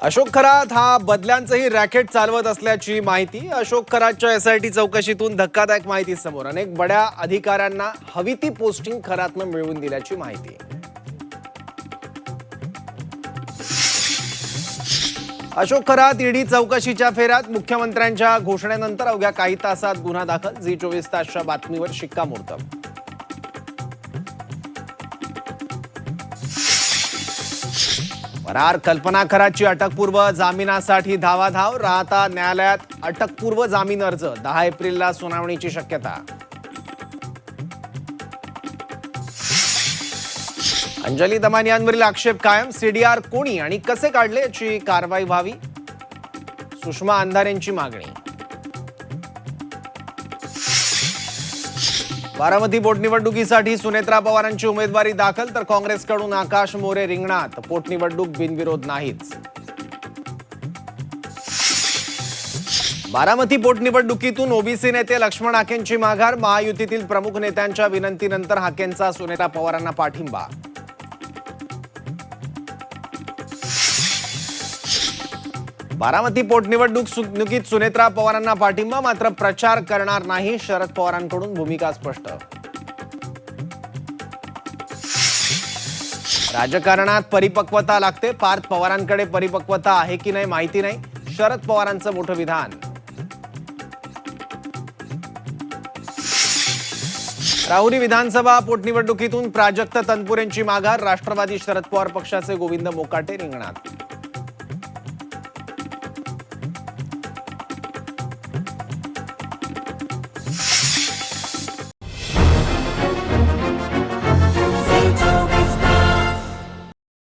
अशोक खरात हा बदल्यांचंही रॅकेट चालवत असल्याची माहिती. अशोक खरातच्या एसआयटी चौकशीतून धक्कादायक माहिती समोर. अनेक बड्या अधिकाऱ्यांना हवी ती पोस्टिंग खरातनं मिळवून दिल्याची माहिती. अशोक खरात ईडी चौकशीच्या फेऱ्यात. मुख्यमंत्र्यांच्या घोषणेनंतर अवघ्या काही तासात गुन्हा दाखल. झी 24 तासच्या बातमीवर शिक्कामोर्तब. फरार कल्पना खरातची अटकपूर्व जामिनासाठी धावाधाव. राहता न्यायालयात अटकपूर्व जामीन अर्ज. 10 एप्रिलला सुनावणीची शक्यता. अंजली दमानियांवरील आक्षेप कायम. सीडीआर कोणी आणि कसे काढले याची कारवाई व्हावी, सुषमा अंधारेंची मागणी. बारामती पोटनिवडणुकीसाठी सुनेत्रा पवारांची उमेदवारी दाखल, तर काँग्रेसकडून आकाश मोरे रिंगणात. पोटनिवडणूक बिनविरोध नाहीच. बारामती पोटनिवडणुकीतून ओबीसी नेते लक्ष्मण हाकेंची माघार. महायुतीतील प्रमुख नेत्यांच्या विनंतीनंतर हाकेंचा सुनेत्रा पवारांना पाठिंबा. बारामती पोटनिवडणुकीत सुनेत्रा पवारांना पाठिंबा, मात्र प्रचार करणार नाही. शरद पवारांकडून भूमिका स्पष्ट. राजकारणात परिपक्वता लागते. पार्थ पवारांकडे परिपक्वता आहे की नाही माहिती नाही. शरद पवारांचं मोठं विधान. राहुरी विधानसभा पोटनिवडणुकीतून प्राजक्त तनपुरेंची माघार. राष्ट्रवादी शरद पवार पक्षाचे गोविंद मोकाटे रिंगणात.